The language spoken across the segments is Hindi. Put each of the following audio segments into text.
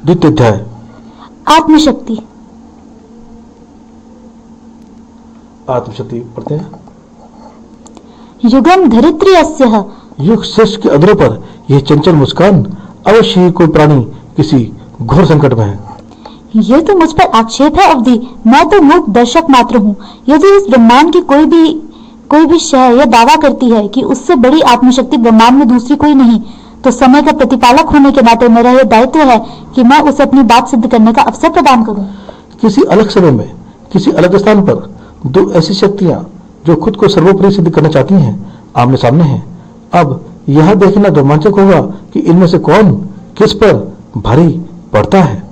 द्वितीय अध्याय। आत्मशक्ति। आत्मशक्ति पढ़ते हैं। युगम धरित्री अस्यः। युग श्रेष्ठ के अधरों पर यह चंचल मुस्कान, अवश्य ही कोई प्राणी किसी घोर संकट में है। यह तो मुझ पर आक्षेप है अवधि, मैं तो मूक दर्शक मात्र हूँ। यदि इस ब्रह्मांड की कोई भी शय यह दावा करती है कि उससे बड़ी आत्मशक्ति ब्रह्मांड में दूसरी कोई नहीं, तो समय का प्रतिपालक होने के नाते मेरा यह दायित्व है कि मैं उसे अपनी बात सिद्ध करने का अवसर प्रदान करूं। किसी अलग समय में, किसी अलग स्थान पर दो ऐसी शक्तियां जो खुद को सर्वोपरि सिद्ध करना चाहती हैं, आमने सामने हैं। अब यह देखना रोमांचक होगा कि इनमें से कौन किस पर भारी पड़ता है।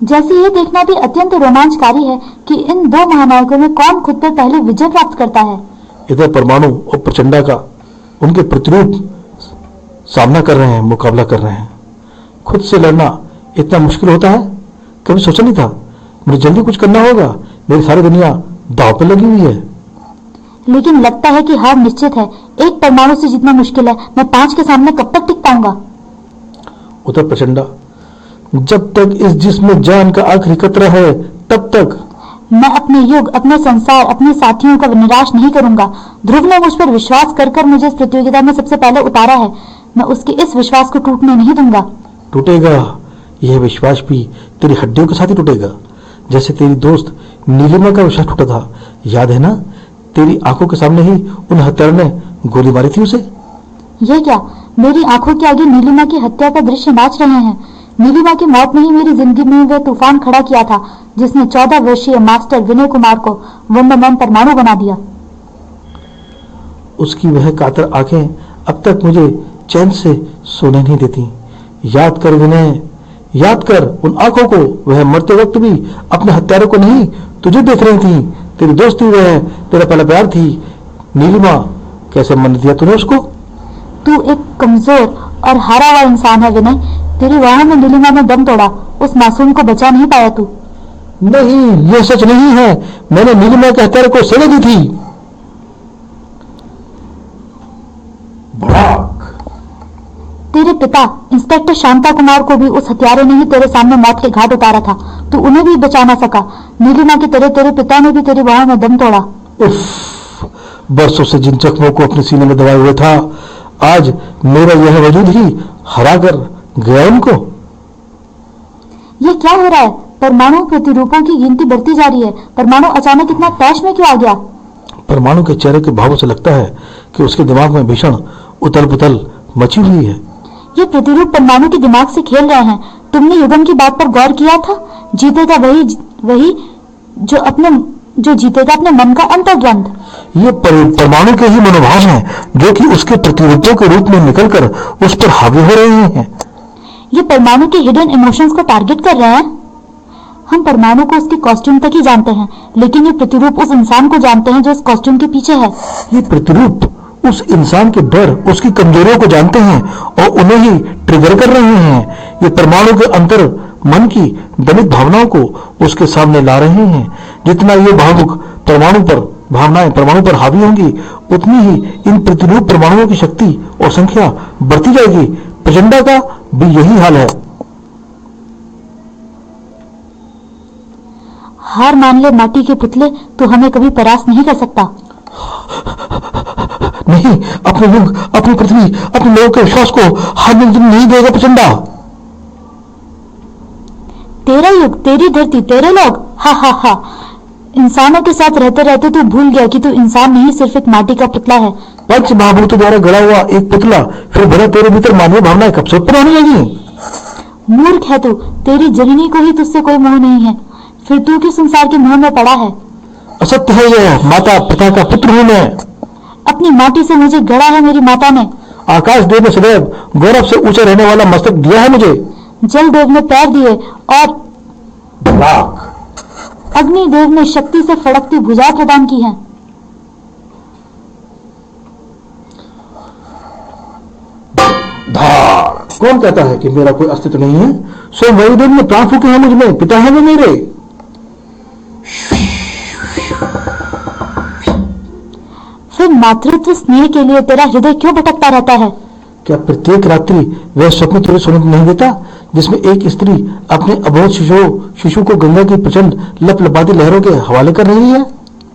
जैसे ये देखना भी अत्यंत रोमांचकारी है कि इन दो महानायकों में कौन खुद पर पहले विजय प्राप्त करता है। इधर परमाणु और प्रचंडा का उनके प्रतिरूप सामना कर रहे हैं, मुकाबला कर रहे हैं। खुद से लड़ना इतना मुश्किल होता है, कभी सोचा नहीं था। मुझे जल्दी कुछ करना होगा, मेरी सारी दुनिया दांव पर लगी हुई है। लेकिन लगता है कि हार निश्चित है। एक परमाणु से जीतना मुश्किल है, मैं 5 के सामने कब तक टिक पाऊंगा। उधर प्रचंडा, जब तक इस जिस्म में जान का आखिरी कतरा है तब तक मैं अपने युग, अपने संसार, अपने साथियों का निराश नहीं करूंगा। ध्रुव ने मुझ पर विश्वास कर मुझे इस प्रतियोगिता में सबसे पहले उतारा है। मैं उसके इस विश्वास को टूटने नहीं दूंगा। टूटेगा, यह विश्वास भी तेरी हड्डियों के साथ ही टूटेगा, जैसे तेरी दोस्त नीलिमा का विश्वास टूटा था। याद है ना, तेरी आंखों के सामने ही उन हत्यारों ने गोली मारी थी उसे। ये क्या, मेरी आंखों के आगे नीलिमा की हत्या का दृश्य नाच रहे हैं। नीलिमा की मौत ने ही मेरी जिंदगी में वह तूफान खड़ा किया था जिसने 14 वर्षीय मास्टर विनय कुमार को वंडरमैन परमाणु बना दिया। उसकी वह कातर आंखें अब तक मुझे चैन से सोने नहीं देती। याद कर विनय, याद कर उन आंखों को। वह मरते वक्त भी अपने हत्यारों को नहीं, तुझे देख रही थी। तेरी दोस्ती वह तेरा पहला प्यार थी। नीलिमा, कैसे मन दिया तूने उसको। तू एक कमजोर और हारा हुआ इंसान है विनय। तेरी वाह में नीलिमा ने दम तोड़ा, उस मासूम को बचा नहीं पाया तू। नहीं, यह सच नहीं है। मैंने नीलिमा के हत्यारे को सजा दी थी। भड़ाक। तेरे पिता इंस्पेक्टर शांता कुमार को भी उस हत्यारे ने ही तेरे सामने मौत के घाट उतारा था। तू उन्हें भी बचा ना सका। नीलिमा की तरह तेरे पिता ने भी तेरी बाह में दम तोड़ा। उफ, बरसों से जिन जख्मों को अपने सीने में दबाए हुए था, आज मेरा यह वजूद ही हरा कर गया उनको। ये क्या हो रहा है? परमाणु प्रतिरूपों की गिनती बढ़ती जा रही है। परमाणु अचानक इतना तैश में क्यों आ गया? परमाणु के चेहरे के भावों से लगता है कि उसके दिमाग में भीषण उथल पुथल मची हुई है। ये प्रतिरूप परमाणु के दिमाग से खेल रहे हैं। तुमने युगम की बात पर गौर किया था? जीतेगा वही जो जीतेगा अपने मन का अंतर्द्वंद। ये परमाणु के ही मनोभाव हैं जो कि उसके प्रतिरूपों के रूप में निकलकर उस पर हावी हो रहे हैं। ये परमाणु के हिडन इमोशंस को टारगेट कर रहे हैं। हम परमाणु को उसके कॉस्ट्यूम तक ही जानते हैं, लेकिन ये प्रतिरूप उस इंसान को जानते हैं जो इस कॉस्ट्यूम के पीछे है। ये प्रतिरूप उस इंसान के डर, उसकी कमजोरियों को जानते हैं और उन्हें ही ट्रिगर कर रहे हैं। ये परमाणु के अंतर मन की दमित भावनाओं को उसके सामने ला रहे हैं। जितना ये भावुक भावनाएं परमाणु पर हावी होंगी, उतनी ही इन प्रतिरूप परमाणुओं की शक्ति और संख्या बढ़ती जाएगी। प्रचंडा का भी यही हाल है। हार मान ले माटी के पुतले, तो हमें कभी परास्त नहीं कर सकता। नहीं, अपने युग, अपनी पृथ्वी, अपने लोगों के विश्वास को हारने नहीं देगा प्रचंडा। तेरा युग, तेरी धरती, तेरे लोग, हा हा हा। इंसानों के साथ रहते रहते तू भूल गया कि तू इंसान नहीं, सिर्फ एक माटी का पुतला है। पंच महाभूतों द्वारा गढ़ा हुआ एक पुतला, फिर भला तेरे भीतर मानवीय भावनाएं कब से उत्पन्न होने लगी? मूर्ख है तू। तेरी जननी को ही तुझसे कोई मोह नहीं है, फिर तू किस संसार के मोह में पड़ा है? असत्य है यह। माता पिता का पुत्र हूं मैं। अपनी माटी से मुझे गढ़ा है मेरी माता ने। आकाश देव ने सदैव गौरव से ऊंचा रहने वाला मस्तक दिया है मुझे। जल देव ने पैर दिए और अग्नि देव ने शक्ति से फड़कती भुजा प्रदान की है। धार। कौन कहता है कि मेरा कोई अस्तित्व नहीं है? स्वयं वायुदेव ने प्राण फूके हैं मुझ में। पिता है वो मेरे। फिर मातृत्व स्नेह के लिए तेरा हृदय क्यों भटकता रहता है? क्या प्रत्येक रात्रि वह स्वप्न तुझे सोने नहीं देता? जिसमें एक स्त्री अपने अबोध शिशु को गंगा की प्रचंड लपलपाती लहरों के हवाले कर रही है।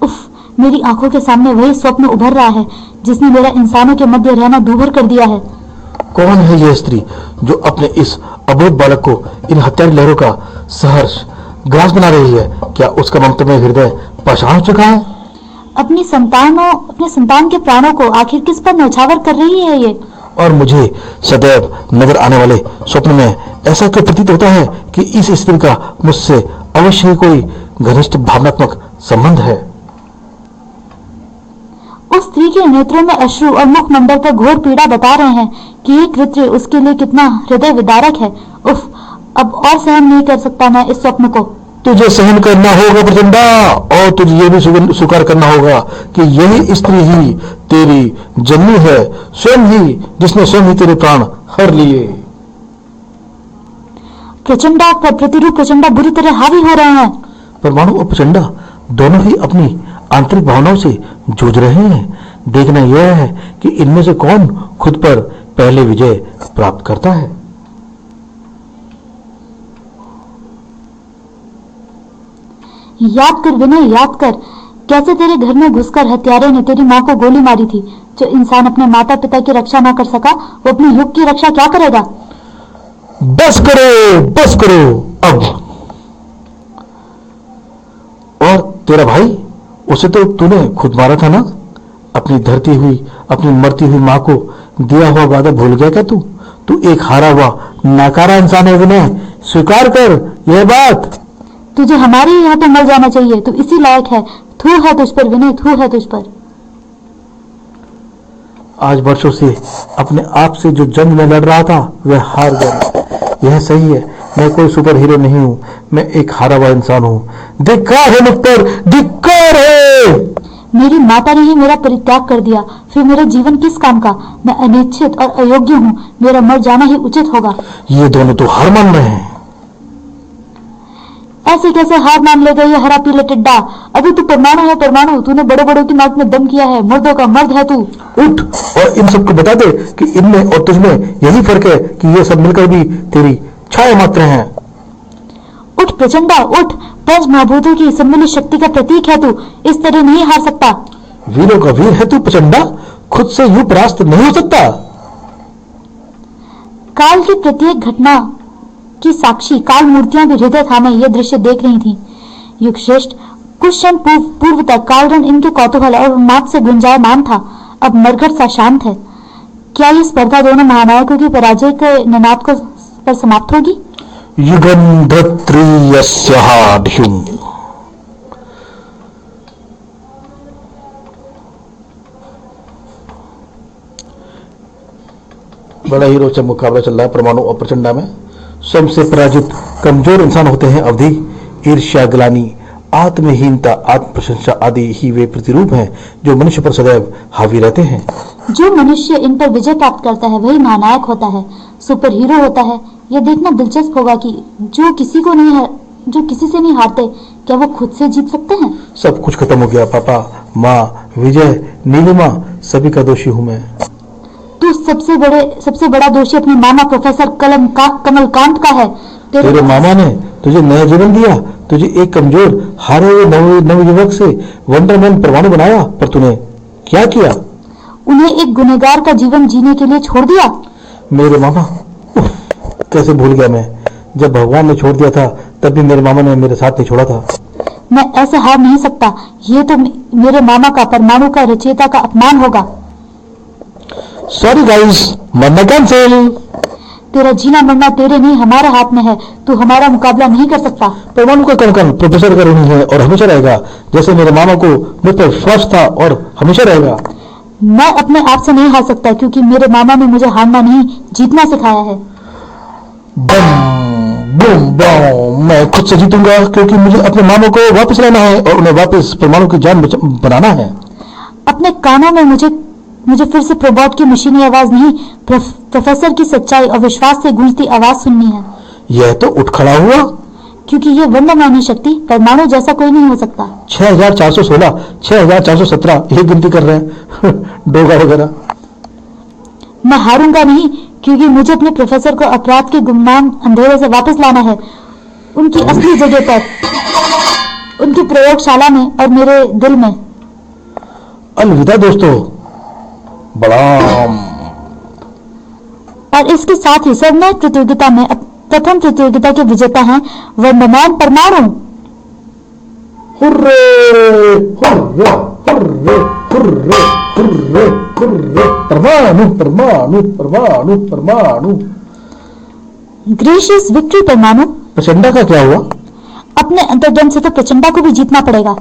उफ, मेरी आंखों के सामने वही स्वप्न उभर रहा है जिसने मेरा इंसानों के मध्य रहना दूभर कर दिया है। कौन है यह स्त्री जो अपने इस अबोध बालक को इन हत्यारी लहरों का सहर्ष ग्रास बना रही है? क्या उसका ममतामय हृदय पाषाण हो चुका है? अपने संतान के प्राणों को आखिर किस पर न्यौछावर कर रही है ये? और मुझे सदैव नजर आने वाले स्वप्न में ऐसा क्यों प्रतीत होता है कि इस स्त्री का मुझसे अवश्य ही कोई घनिष्ठ भावनात्मक संबंध है। उस स्त्री के नेत्रों में अश्रु और मुखमंडल पर घोर पीड़ा बता रहे हैं कि ये कृत्य उसके लिए कितना हृदय विदारक है। उफ, अब और सहन नहीं कर सकता मैं इस स्वप्न को। तुझे सहन करना होगा प्रचंडा, और तुझे ये भी स्वीकार करना होगा कि यही स्त्री ही तेरी जन्मी है, स्वयं ही जिसने स्वयं ही तेरे प्राण हर लिए। प्रचंडा पर प्रतिरूप प्रचंडा बुरी तरह हावी हो रहे हैं। परमाणु और प्रचंडा दोनों ही अपनी आंतरिक भावनाओं से जूझ रहे हैं। देखना यह है कि इनमें से कौन खुद पर पहले विजय प्राप्त करता है। याद कर विनय, याद कर कैसे तेरे घर में घुसकर हत्यारे ने तेरी माँ को गोली मारी थी। जो इंसान अपने माता पिता की रक्षा ना कर सका वो अपने युग की रक्षा क्या करेगा? बस करो अब। और तेरा भाई, उसे तो तूने खुद मारा था ना? अपनी धरती हुई, अपनी मरती हुई माँ को दिया हुआ वादा भूल गया क्या तू? तू एक हारा हुआ नाकारा इंसान है विनय, स्वीकार कर यह बात। तुझे हमारे यहाँ तो मर जाना चाहिए, तू इसी लायक है। थू है तुझ पर विनय, थू है तुझ पर। आज वर्षों से अपने आप से जो जंग में लड़ रहा था वह हार गया। यह सही है, मैं कोई सुपर हीरो नहीं हूँ, मैं एक हारा हुआ इंसान हूँ। धिक्कार है मुझ पर, धिक्कार है। मेरी माता ने ही मेरा परित्याग कर दिया, फिर मेरा जीवन किस काम का? मैं अनिश्चित और अयोग्य हूँ, मेरा मर जाना ही उचित होगा। ये दोनों तो हार मान रहे हैं। ऐसे कैसे हार मान ले गई हरा पीले टिड्डा? अभी तू परमाणु है परमाणु, तूने बड़े बड़ों की नाक में दम किया है, मर्दों का मर्द है तू। उठ और इन सबको बता दे कि इनमें और तुझमें यही फर्क है कि ये सब मिलकर भी तेरी छाया मात्र हैं। उठ प्रचंडा उठ, पंच महाभूतों की सम्मिलित शक्ति का प्रतीक है तू, इस तरह नहीं हार सकता। वीरों का वीर है तू प्रचंडा, खुद से यूं परास्त नहीं हो सकता। काल की प्रत्येक घटना की साक्षी काल मूर्तियां भी हृदय थामे यह दृश्य देख रही थी। युग श्रेष्ठ, कुछ क्षण पूर्व तक कालरन इनके कौतूहल और उन्माद से गुंजायमान था, अब मरघट सा शांत है। क्या ये स्पर्धा दोनों महानायकों की पराजय के निनाद को पर समाप्त होगी? युगं धत्रियस्याढ्युम्। बड़ा ही रोचक मुकाबला चल रहा है परमाणु और प्रचंडा में। स्वयं से पराजित कमजोर इंसान होते हैं अवधि। ईर्ष्या, ग्लानि, आत्महीनता, आत्म प्रशंसा आदि ही वे प्रतिरूप हैं जो मनुष्य पर सदैव हावी रहते हैं। जो मनुष्य इन पर विजय प्राप्त करता है वही महानायक होता है, सुपर हीरो होता है। यह देखना दिलचस्प होगा कि जो किसी से नहीं हारते, क्या वो खुद से जीत सकते हैं? सब कुछ खत्म हो गया पापा, माँ, विजय, नीलिमा, सभी का दोषी हूँ मैं। तू सबसे बड़ा दोषी अपने मामा प्रोफेसर कमलकांत का है। तेरे मामा ने तुझे नया जीवन दिया, तुझे एक कमजोर हारे हुए नवयुवक से वंडरमैन परमाणु बनाया, पर तूने क्या किया? उन्हें एक गुनहगार का जीवन जीने के लिए छोड़ दिया। मेरे मामा, कैसे भूल गया मैं। जब भगवान ने छोड़ दिया था तब भी मेरे मामा ने मेरे साथ नहीं छोड़ा था। मैं ऐसे हार नहीं सकता, ये तो मेरे मामा का, परमाणु का, रचयिता का अपमान होगा। सॉरी गाइस, मरना कैंसिल। तेरा जीना मरना तेरे नहीं हमारे हाथ में है, तू हमारा मुकाबला नहीं कर सकता। परमाणु का कण प्रोफेसर का ऋणी है और हमेशा रहेगा, जैसे मेरे मामा को मुझ पर विश्वास था और हमेशा रहेगा। मैं अपने आप से नहीं हार सकता क्योंकि मेरे मामा ने मुझे हारना नहीं जीतना सिखाया है। बम बूम बम, मैं खुद से जीतूंगा क्योंकि मुझे अपने मामों को वापस लाना है और उन्हें वापस परमाणु की जान बनाना है। अपने कानों में मुझे फिर से प्रोबॉट की मशीनी आवाज नहीं, प्रोफेसर की सच्चाई और विश्वास से गूंजती आवाज सुननी है। यह तो उठ खड़ा हुआ, क्योंकि ये वंडरमैन शक्ति परमाणु जैसा कोई नहीं हो सकता। 6416, 6417 ये गिनती कर रहे हैं डोगा वगैरह। मैं हारूंगा नहीं क्योंकि मुझे अपने प्रोफेसर को अपराध के गुमनाम अंधेरे से वापस लाना है, उनकी असली जगह पर, उनकी प्रयोगशाला में और मेरे दिल में। अलविदा दोस्तों, बड़ाम। और इसके साथ ही सर्वनायक प्रतियोगिता में प्रथम प्रतियोगिता के विजेता हैं वंडरमैन परमाणु। Hurray hurray hurray hurray hurray hurray, परमाणु परमाणु परमाणु परमाणु। ग्रेशियस विक्ट्री परमाणु। प्रचंडा का क्या हुआ? अपने अंतर्दम से तो प्रचंडा को भी जीतना पड़ेगा।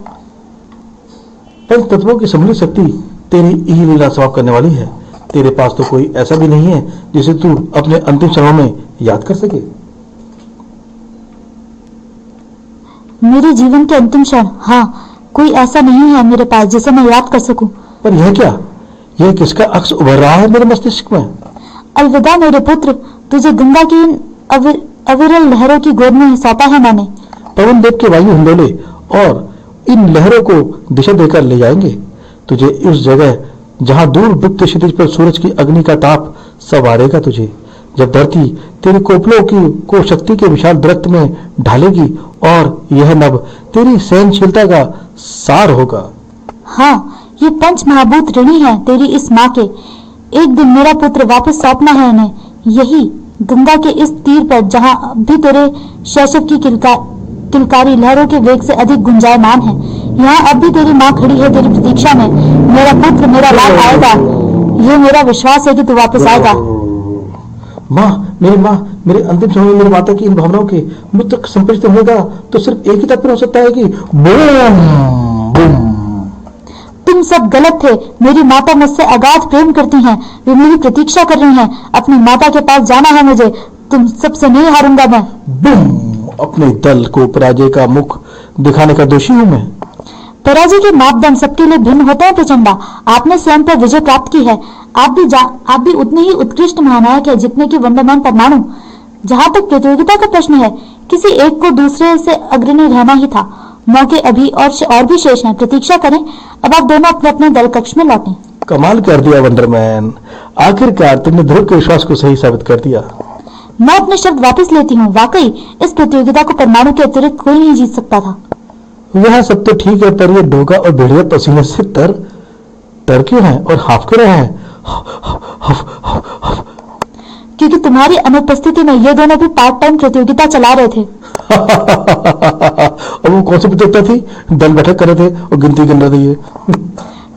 पंच तत्वों की सम्मिलित शक्ति तेरी ही लीला समाप्त करने वाली है। तेरे पास तो कोई ऐसा भी नहीं है जिसे तू अपने अंतिम क्षणों में याद कर सके। मेरे जीवन के अंतिम क्षण, हाँ, कोई ऐसा नहीं है मेरे पास जिसे मैं याद कर सकूं। पर यह क्या? यह किसका अक्स उभर रहा है मेरे मस्तिष्क में? अलविदा मेरे पुत्र, तुझे गंगा की इन अविरल लहरों की गोद में सौंपा है मैंने। पवन देव के वायु हिंडोले और इन लहरों को दिशा देकर ले जाएंगे तुझे उस जगह जहां दूर डूबते क्षितिज पर सूरज की अग्नि का ताप संवारेगा तुझे। जब धरती तेरी कोपलों को शक्ति के विशाल दरख्त में ढालेगी और यह नभ तेरी सहनशीलता का सार होगा। हाँ, ये पंच महाभूत ऋणी है तेरी इस माँ के। एक दिन मेरा पुत्र वापस सौंपना है इन्हें, यही गंगा के इस तीर पर जहाँ अब भी तेरे शैशव की किलकारी लहरों के वेग से अधिक गुंजायमान है। यहाँ अब भी तेरी माँ खड़ी है तेरी प्रतीक्षा में। मेरा पुत्र, मेरा लाल आएगा, ये मेरा विश्वास है कि तू वापस आएगा। माँ, मेरे अंतिम समय में मेरी माता की इन भावनाओं के मुझ तक संप्रेषित होने का तो सिर्फ एक ही तात्पर्य हो सकता है कि बूम बूम। तुम सब गलत थे। मेरी माता मुझसे अगाध प्रेम करती हैं, वे मेरी प्रतीक्षा कर रही हैं। अपनी माता के पास जाना है मुझे, तुम सबसे नहीं हारूंगा मैं। बूम। अपने दल को पराजय का मुख दिखाने का दोषी हूं मैं। पराजय के मापदंड सबके लिए भिन्न होते हैं प्रचंडा। आपने स्वयं पर विजय प्राप्त की है। आप भी उतने ही उत्कृष्ट महानायक है जितने कि वंडरमैन परमाणु। जहां तक प्रतियोगिता का प्रश्न है, किसी एक को दूसरे से अग्रणी रहना ही था। मौके अभी और भी शेष हैं, प्रतीक्षा करें। अब आप दोनों अपने अपने दल कक्ष में लौटें। कमाल कर दिया वंडरमैन, आखिरकार तुमने ध्रुव के विश्वास को सही साबित कर दिया। मैं अपने शब्द वापस लेती हूँ। वाकई इस प्रतियोगिता को परमाणु के अतिरिक्त कोई नहीं जीत सकता था। वह सब तो ठीक है, पर ये डोगा और भेड़िया पसीने से तर क्यों है और हाफ क्यों रहे हैं? क्योंकि तुम्हारी अनुपस्थिति में ये दोनों भी पार्ट टाइम प्रतियोगिता चला रहे थे। और वो कौन सी प्रतियोगिता थी? दल बैठक कर रहे थे और गिनती गिन रहे थे ये।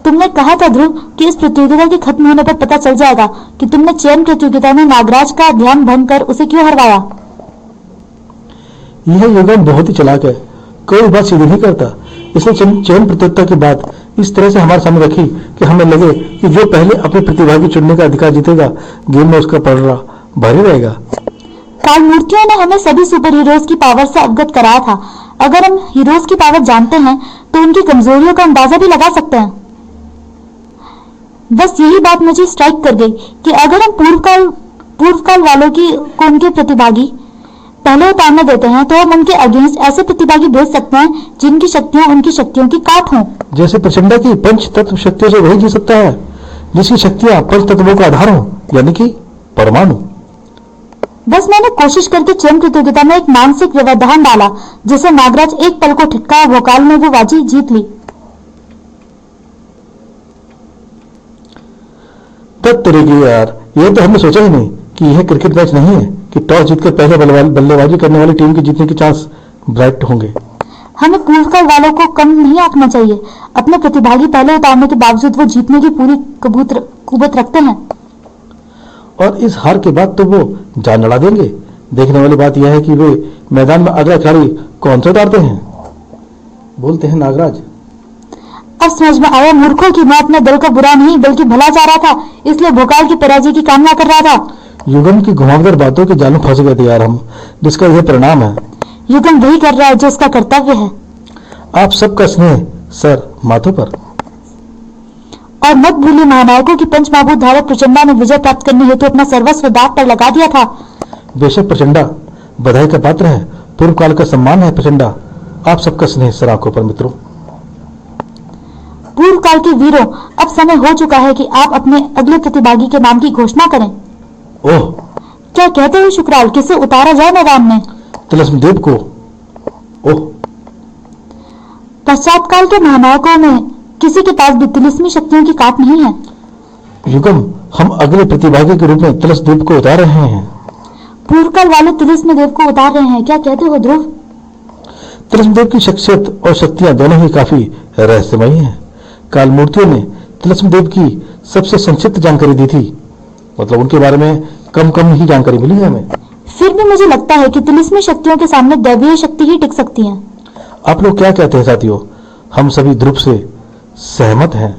तुमने कहा था ध्रुव कि इस प्रतियोगिता के खत्म होने पर पता चल जाएगा कि तुमने चयन प्रतियोगिता में नागराज का ध्यान भंग कर उसे क्यों हरवाया। यह युगम बहुत ही चालाक है, कोई बात सीधी नहीं करता। इसने चयन प्रतियोगिता की बात इस तरह से हमारे सामने रखी कि हमें लगे कि जो पहले अपने प्रतिभागी चुनने का अधिकार जीतेगा, गेम में उसका पलड़ा भारी रहेगा। काल मूर्तियों ने हमें सभी सुपर हीरोज की पावर से अवगत कराया था। अगर हम हीरोज की पावर जानते हैं तो उनकी कमजोरियों का अंदाजा भी लगा सकते हैं। बस यही बात मुझे स्ट्राइक कर गई कि अगर हम पूर्व काल वालों को उनके प्रतिभागी पहले उतारने देते हैं तो हम उनके अगेंस्ट ऐसे प्रतिभागी भेज सकते हैं जिनकी शक्तियां उनकी शक्तियों की काट हों। जैसे प्रचंडा की पंच तत्व शक्तियों से वही जी सकता है जिसकी शक्तियां पंच तत्वों का आधार हो, यानी कि परमाणु। बस मैंने कोशिश करके चयन प्रतियोगिता में एक मानसिक व्यवधान डाला जिसे नागराज एक पल को ठिटका भोकाल में वो बाजी जीत ली। तरीके यार, यह तो हमने सोचा ही नहीं कि यह क्रिकेट मैच नहीं है कि टॉस जीतकर पहले बल्लेबाजी करने वाली टीम के जीतने के चांस ब्राइट होंगे। हमें पूर्वकाल वालों को कम नहीं आंकना चाहिए। अपने प्रतिभागी पहले उतारने के बावजूद वो जीतने की पूरी कुबत रखते हैं और इस हार के बाद तो वो जान लड़ा देंगे। देखने वाली बात यह है कि वे मैदान में अगला खिलाड़ी कौन सा उतारते हैं, बोलते हैं नागराज। अब समझ में आया मूर्खों की मैं अपने दल का बुरा नहीं बल्कि भला चाह रहा था, इसलिए भोकाल की पराजय की कामना कर रहा था। युगम की घुमावदार बातों के जाल में फंस गए थे यार हम, जिसका यह परिणाम है। युगम वही कर रहा है जो उसका कर्तव्य है। आप सबका स्नेह सर माथों पर। और मत भूलिए महानायकों की पंच महाभूत धारक प्रचंडा ने विजय प्राप्त करने हेतु अपना सर्वस्व दांव पर लगा दिया था। बेशक प्रचंडा बधाई का पात्र है, पूर्व काल का सम्मान है प्रचंडा। आप सबका स्नेह सर आंखों पर मित्रों। पूर्व काल के वीरों, अब समय हो चुका है कि आप अपने अगले प्रतिभागी के नाम की घोषणा करें। ओह, क्या कहते हो शुक्राल, किसे उतारा जाए मैदान में? तिलस्म देव को। ओह, पश्चात काल के महानायकों में किसी के पास भी तिलिस्मी शक्तियों की काट नहीं है। युगम, हम अगले प्रतिभागी के रूप में तिलस्म देव को उतार रहे हैं। पूर्वकाल वाले तिलिस्म देव को उतार रहे हैं, क्या कहते हो ध्रुव? तिलस्म देव की शख्सियत और शक्तियां दोनों ही काफी रहस्यमयी हैं। काल मूर्तियों ने तिलस्म देव की सबसे संक्षिप्त जानकारी दी थी, मतलब उनके बारे में कम ही जानकारी मिली है हमें। फिर भी मुझे लगता है कि तिलिस्मी शक्तियों के सामने दैवीय शक्ति ही टिक सकती है। आप लोग क्या कहते हैं साथियों? हम सभी ध्रुव से सहमत हैं।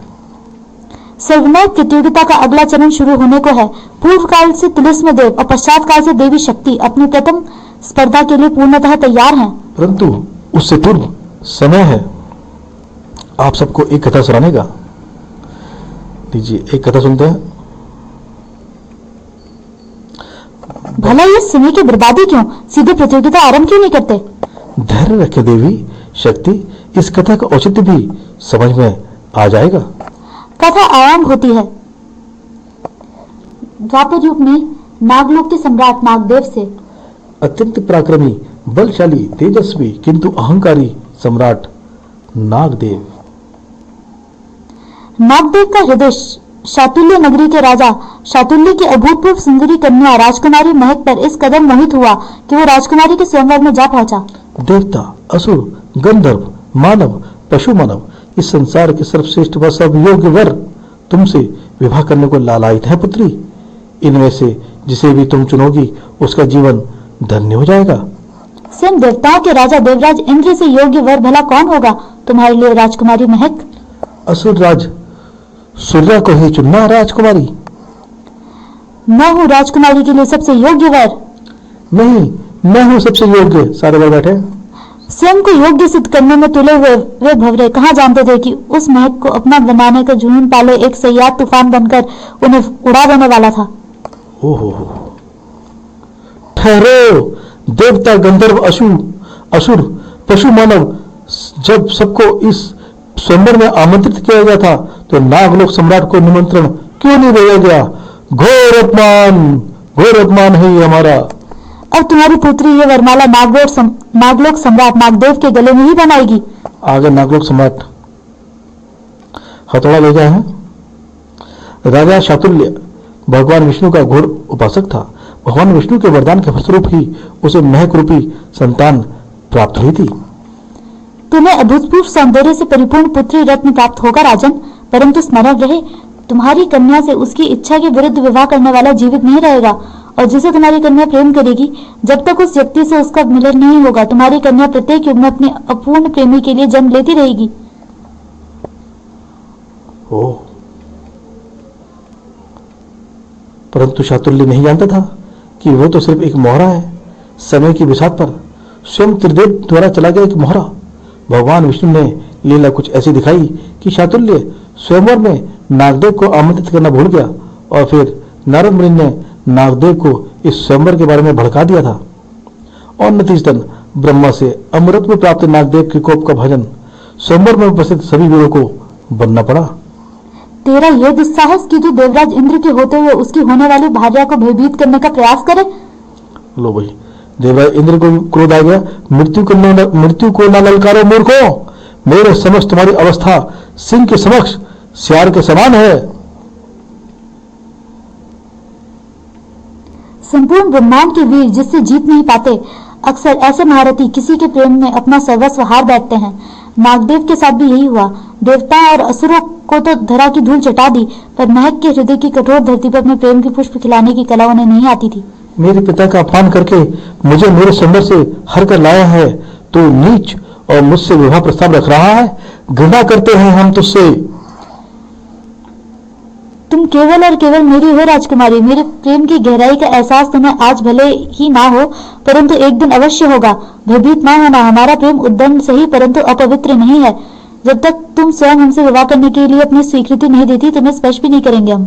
सर्वमय प्रतियोगिता का अगला चरण शुरू होने को है। पूर्व काल से तिलिस्म देव और पश्चात काल से देवी शक्ति अपनी प्रथम स्पर्धा के लिए पूर्णतः तैयार हैं। परंतु उससे पूर्व समय है आप सबको एक कथा सुनाने का। लीजिए, एक कथा सुनते हैं। भला ये समय की बर्बादी क्यों, सीधे प्रतियोगिता आरंभ क्यों नहीं करते? धैर्य रखे देवी शक्ति, इस कथा का औचित्य भी समझ में आ जाएगा। कथा आरंभ होती है। द्वापर युग में नागलोक के सम्राट नागदेव से अत्यंत पराक्रमी, बलशाली, तेजस्वी किंतु अहंकारी सम्राट नागदेव। नागदेव का हृदय शातुल्य नगरी के राजा शातुल्य की अभूतपूर्व सुंदरी कन्या राजकुमारी महक पर इस कदम मोहित हुआ कि वो राजकुमारी के स्वयंवर में जा पहुंचा। देवता, असुर, गंधर्व, मानव, पशु मानव, इस संसार के सर्वश्रेष्ठ व सब योग्य वर तुमसे विवाह करने को लालायित है पुत्री। इनमें से जिसे भी तुम चुनोगी उसका जीवन धन्य हो जाएगा। स्वयं देवताओं के राजा देवराज इंद्र से योग्य वर भला कौन होगा तुम्हारे लिए राजकुमारी महक? असुर राज सूर्या को ही चुनना राजकुमारी। मैं हूँ राजकुमारी के लिए सबसे योग्य वर। नहीं, मैं हूँ सबसे योग्य। सारे लोग बैठे। स्वयं को योग्य सिद्ध करने में तुले हुए वे भंवरे कहाँ जानते थे कि उस महक को अपना बनाने का जुनून पाले एक सयाद तूफान बनकर उन्हें उड़ा देने वाला था। ओहो, ठहरो। देवता, गंधर्व, असुर, पशु मानव, जब सबको इस स्वयंवर में आमंत्रित किया गया था तो नागलोक सम्राट को निमंत्रण क्यों नहीं दिया गया? घोर अपमान है ये हमारा। और तुम्हारी पुत्री ये वरमाला नागलोक सम्राट नागदेव के गले में ही बनाएगी। आगे नागलोक सम्राट हथौड़ा ले गए हैं। राजा शातुल्य भगवान विष्णु का घोर उपासक था। भगवान विष्णु के वरदान के फलस्वरूप ही उसे महक रूपी संतान प्राप्त हुई थी। तुम्हें अभूतपूर्व सौंदर्य से परिपूर्ण पुत्री रत्न प्राप्त होगा राजन, परंतु स्मरण रहे तुम्हारी कन्या से उसकी इच्छा के विरुद्ध विवाह करने वाला जीवित नहीं रहेगा, और जिसे तुम्हारी कन्या प्रेम करेगी जब तक उस व्यक्ति से उसका मिलन नहीं होगा तुम्हारी कन्या प्रत्येक युग में अपने अपूर्ण प्रेमी के लिए जन्म लेती रहेगी। परंतु शातुल्य नहीं जानता था कि वो तो सिर्फ एक मोहरा है। समय की बिसात पर स्वयं त्रिदेव द्वारा चला गया एक मोहरा। भगवान विष्णु ने लीला कुछ ऐसी दिखाई कि शातुल्य स्वयंवर में नागदेव को आमंत्रित करना भूल गया, और फिर नारद मुनि ने नागदेव को इस स्वयंवर के बारे में भड़का दिया था, और नतीजतन ब्रह्मा से अमृत में प्राप्त नागदेव के कोप का भजन स्वयंवर में उपस्थित सभी वीरों को बनना पड़ा। तेरा यह दुस्साहस कि तू देवराज इंद्र के होते हुए उसकी होने वाली भार्या को भयभीत करने का प्रयास करे। लो भाई, देवराज इंद्र को क्रोध आ गया। मृत्यु को न ललकारो मूर्खों, मेरे समक्ष तुम्हारी अवस्था सिंह के समक्ष सियार के समान है। संपूर्ण ब्रह्मांड के वीर जिससे जीत नहीं पाते, अक्सर ऐसे महारथी किसी के प्रेम में अपना सर्वस्व हार बैठते हैं। नागदेव के साथ भी यही हुआ। देवताओं और असुरों को तो धरा की धूल चटा दी, पर महक के हृदय की कठोर धरती पर अपने प्रेम की पुष्प खिलाने की कला उन्हें नहीं आती थी। मेरे पिता का अपमान करके मुझे मेरे स्वयंवर से हर कर लाया है, तो नीच और मुझसे विवाह प्रस्ताव रख रहा है। घृणा करते हैं हम तुझसे। तुम केवल और केवल मेरी हो राजकुमारी। मेरे प्रेम की गहराई का एहसास तुम्हें आज भले ही ना हो, परंतु एक दिन अवश्य होगा। भयभीत ना होना, हमारा प्रेम उद्दंड सही परंतु अपवित्र नहीं है। जब तक तुम स्वयं हमसे विवाह करने के लिए अपनी स्वीकृति नहीं देती, तुम्हें स्पर्श भी नहीं करेंगे हम।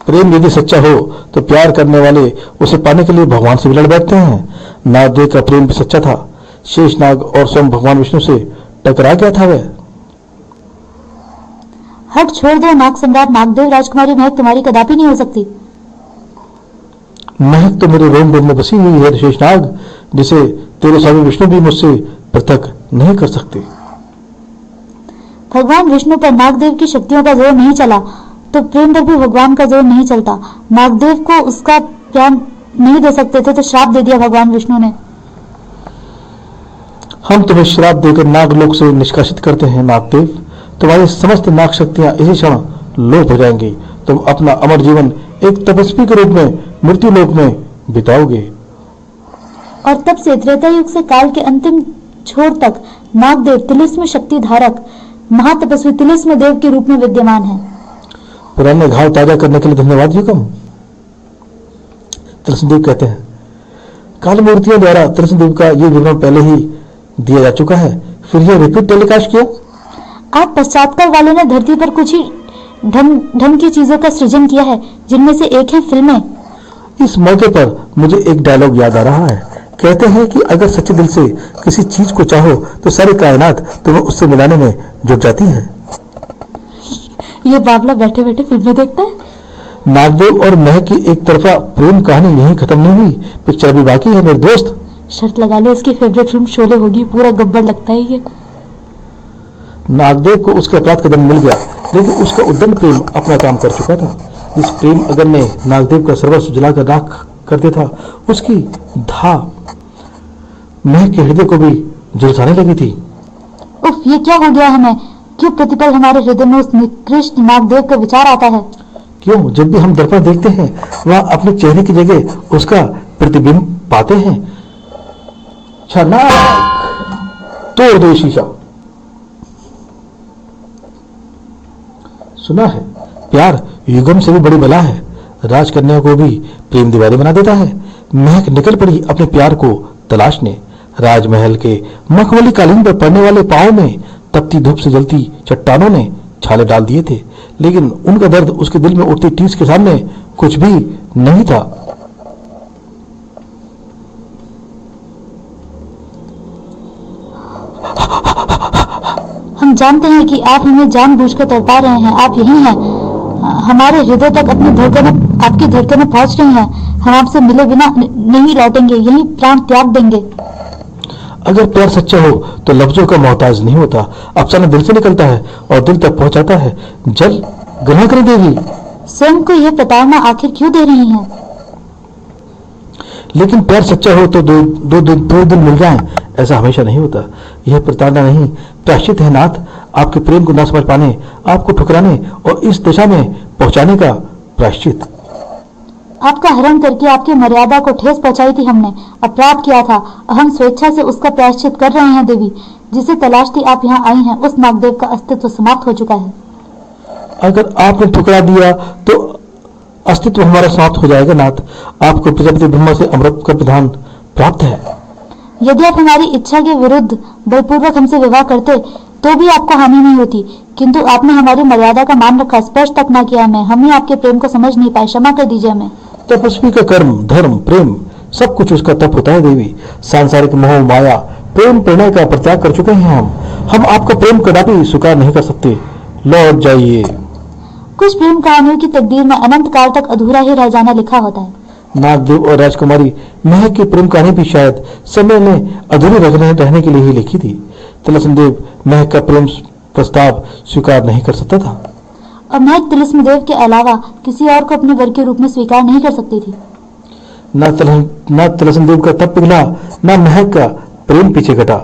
प्रेम यदि सच्चा हो तो प्यार करने वाले उसे पाने के लिए भगवान से भी लड़ बैठते हैं। नागदेव का प्रेम भी सच्चा था। शेषनाग और स्वयं भगवान विष्णु से टकरा गया था वह। हट छोड़ दो नाग सम्राट नागदेव, राजकुमारी महक तुम्हारी कदापि नहीं हो सकती। महक तो मेरे रोम रोम में बसी हुई है शेषनाग, जिसे तेरे स्वामी विष्णु भी मुझसे पृथक नहीं कर सकते। भगवान विष्णु पर नागदेव की शक्तियों का जोर नहीं चला तो प्रेम पर भी भगवान का जोर नहीं चलता। नागदेव को उसका प्यार नहीं दे सकते थे तो श्राप दे दिया भगवान विष्णु ने। हम तुम्हें श्राप देकर नागलोक से निष्कासित करते हैं नागदेव। तुम्हारी समस्त नाग शक्तियां इसी क्षण लोप हो जाएंगी। तुम अपना अमर जीवन एक तपस्वी के रूप में मृत्यु लोक में बिताओगे। और तब से त्रेता युग से काल के अंतिम छोर तक नागदेव तिलिस्म शक्ति धारक महातपस्वी तिलिस्म देव के रूप में विद्यमान है। पुराने घाव ताजा करने के लिए धन्यवाद युगम। तिलिस्मदेव कहते हैं, काल मूर्तियों द्वारा तिलिस्मदेव का ये विवरण पहले ही दिया जा चुका है, फिर यह रिपीट टेलीकास्ट क्यों? आज पश्चात्काल वालों ने धरती पर कुछ ही ढंग की चीजों का सृजन किया है, जिनमें से एक है फिल्में। इस मौके पर मुझे एक डायलॉग याद आ रहा है। कहते हैं कि अगर सच्चे दिल से किसी चीज को चाहो तो सारी कायनात तुम्हें उससे मिलाने में जुट जाती है। ये बावला बैठे बैठे फिल्में देखता है। नागदेव और महक की एक तरफा प्रेम कहानी यहीं खत्म नहीं हुई, पिक्चर भी बाकी है मेरे दोस्त। शर्त लगा लो, इसकी फेवरेट फिल्म शोले होगी। पूरा गब्बर लगता है ये। नागदेव को उसके अपराध का दंड मिल गया, लेकिन उसका उद्दंड प्रेम अपना काम कर चुका था। इस प्रेम अगर ने नागदेव का सर्वस्व जलाकर राख कर दिया था, उसकी धा महक के हृदय को भी झुलसाने लगी थी। उफ, ये क्या हो गया हमें? क्यों प्रतिपल हमारे हृदय में उस निकृष्ट नागदेव का विचार आता है? क्यों जब भी हम दर्पण देखते हैं वह अपने चेहरे की जगह उसका प्रतिबिंब पाते हैं? तोड़ दो शीशा। सुना है प्यार युगम से भी बड़ी बला है। राजकन्या को भी प्रेम दीवारी बना देता है। महक निकल पड़ी अपने प्यार को तलाशने। राजमहल के मखमली कालीन पर पड़ने वाले पांव में तपती धूप से जलती चट्टानों ने छाले डाल दिए थे, लेकिन उनका दर्द उसके दिल में उठती टीस के सामने कुछ भी नहीं था। हम जानते हैं कि आप हमें जानबूझकर तड़पा रहे हैं। आप यही हैं, हमारे हृदय तक अपनी धड़कनें, आपकी धड़कनें पहुंच रही हैं। हम आपसे मिले बिना नहीं लौटेंगे, यही प्राण त्याग देंगे। अगर प्यार सच्चा हो तो लफ्जों का मोहताज नहीं होता, अफसाना दिल से निकलता है और दिल तक पहुंचाता है। जल ग्रहण कर देगी। स्वयं को यह प्रताड़ना आखिर क्यों दे रही हैं? लेकिन प्यार सच्चा हो तो दो दिन मिल जाएं, ऐसा हमेशा नहीं होता। यह प्रताड़ना नहीं, प्रायश्चित है नाथ। आपके प्रेम को न समझ पाने, आपको ठुकराने और इस दिशा में पहुंचाने का प्रायश्चित। आपका हरण करके आपकी मर्यादा को ठेस पहुंचाई थी हमने, अपराध किया था। हम स्वेच्छा से उसका प्रायश्चित कर रहे हैं देवी। जिसे तलाशती आप यहाँ आई हैं, उस नागदेव का अस्तित्व समाप्त हो चुका है। अगर आपने ठुकरा दिया तो अस्तित्व हमारा समाप्त हो जाएगा नाथ। आपको प्रजापति ब्रह्मा से अमृत का प्रदान प्राप्त है। यदि आप हमारी इच्छा के विरुद्ध बलपूर्वक हमसे विवाह करते तो भी आपको हानि नहीं होती, किंतु आपने हमारी मर्यादा का मान रखा, स्पर्श तक न किया हमें। हम ही आपके प्रेम को समझ नहीं पाए, क्षमा कर दीजिए हमें। तपस्वी का कर्म, धर्म, प्रेम सब कुछ उसका तप होता है देवी। सांसारिक मोह, माया, प्रेम, प्रणय का परित्याग कर चुके हैं हम आपका प्रेम कदापि स्वीकार नहीं कर सकते। लौट जाइए। कुछ प्रेम कहानियों की तकदीर में अनंत काल तक अधूरा ही रह जाना लिखा होता है। नागदेव और राजकुमारी महक की प्रेम कहानी भी शायद समय में अधूरी रहने के लिए ही लिखी थी। तिलिस्मदेव महक का प्रेम प्रस्ताव स्वीकार नहीं कर सकता था और महक तिलिस्मदेव के अलावा किसी और को अपने वर के रूप में स्वीकार नहीं कर सकती थी। न तिलिस्मदेव का तप पिघला, न महक का प्रेम पीछे घटा।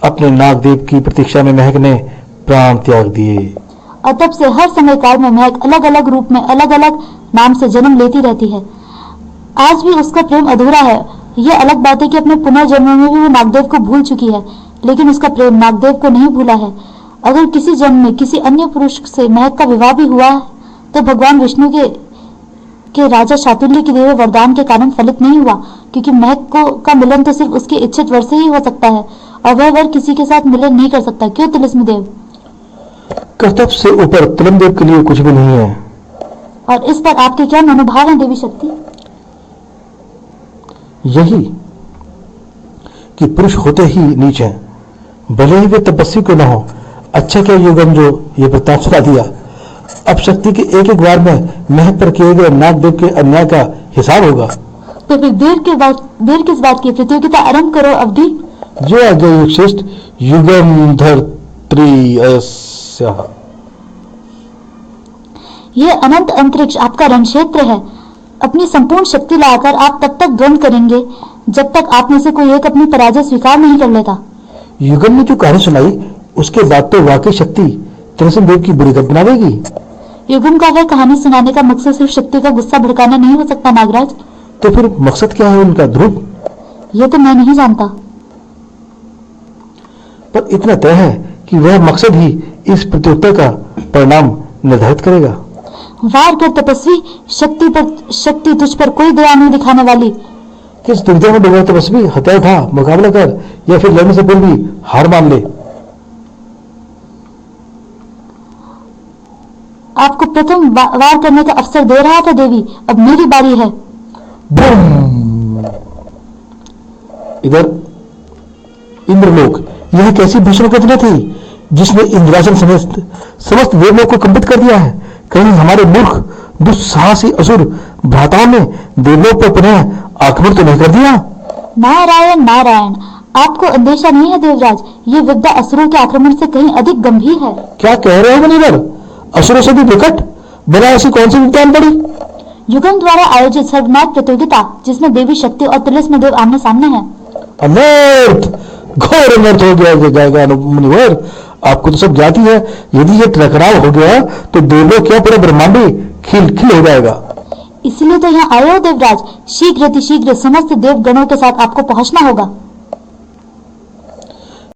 अपने नागदेव की प्रतीक्षा में महक ने प्राण त्याग दिए। और तब से हर समय काल में महक अलग अलग रूप में, अलग अलग नाम से जन्म लेती रहती है। आज भी उसका प्रेम अधूरा है। यह अलग बात है कि अपने पुनर्जन्म में भी वो नागदेव को भूल चुकी है, लेकिन उसका प्रेम नागदेव को नहीं भूला है। अगर किसी जन्म में किसी अन्य पुरुष से महक का विवाह भी हुआ तो भगवान विष्णु के राजा शातुल्य के दिए वरदान के कारण फलित नहीं हुआ, क्योंकि महक का मिलन तो सिर्फ उसके इच्छित वर से ही हो सकता है और वह वर किसी के साथ मिलन नहीं कर सकता। क्यों तिलिस्मदेव? कर्तव्य से ऊपर तिलिस्मदेव के लिए कुछ भी नहीं है। और इस पर आपके क्या मनोभाव हैं देवी शक्ति? यही कि पुरुष होते ही नीच हैं, भले ही वे तपस्वी क्यों न हो। अच्छा क्या युगम जो ये प्रताप चला दिया। अब शक्ति के एक एक बार में महक पर किए गए नागदेव के अन्याय का हिसाब होगा। तो फिर देर किस बात की? प्रतियोगिता आरंभ करो अवधि। जो आज्ञा युगश्रेष्ठ। युगम धर्तृयस्य। यह अनंत अंतरिक्ष आपका रण क्षेत्र है। अपनी संपूर्ण शक्ति लाकर आप तब तक द्वंद करेंगे जब तक आप में से कोई एक अपनी पराजय स्वीकार नहीं कर लेता। युगम ने जो कहानी सुनाई उसके बाद तो वाकई शक्ति त्रिशूल देव की बुरी गत बना देगी। युगम का वह कहानी सुनाने का मकसद सिर्फ शक्ति का गुस्सा भड़काना नहीं हो सकता नागराज। तो फिर मकसद क्या है उनका ध्रुव? यह तो मैं नहीं जानता, पर इतना तय है कि वह मकसद ही इस प्रतियोगिता का परिणाम निर्धारित करेगा। वार कर तपस्वी, शक्ति तुझ पर कोई दया नहीं दिखाने वाली। किस दुविधा में डूबा तपस्वी? हथियार उठा, मुकाबला कर, या फिर लड़ने से पूर्व भी हार मान ले। आपको प्रथम वार करने का अवसर दे रहा था देवी, अब मेरी बारी है। बूम! इधर इंद्रलोक। यह कैसी भीषण घटना थी जिसने इंद्रासन समस्त देवलोक को कंपित कर दिया है। कहीं हमारे मूर्ख दुस्साहसी असुर भ्राताओं ने देवलोक पर पुनः आक्रमण तो नहीं कर दिया? नारायण नारायण, आपको अंदेशा नहीं है देवराज, ये विद्या असुरों के आक्रमण से कहीं अधिक गंभीर है। क्या कह रहे हो मुनिवर? असुरों से भी विकट? बिना ऐसी कौन सी विद्या पड़ी? युगम द्वारा आयोजित सर्वनाथ प्रतियोगिता जिसमें देवी शक्ति और तिलिस्म देव आमने सामने हैं। अनर्थ, घोर अनर्थ हो गया जाएगा मुनिवर। आपको तो सब ज्ञात ही है, यदि ये टकराव हो गया तो देवलोक क्या पूरा ब्रह्मांड ही खिल हो जाएगा। इसलिए तो यहाँ आए हो देवराज, शीघ्र समस्त देवगणों के साथ आपको पहुंचना होगा।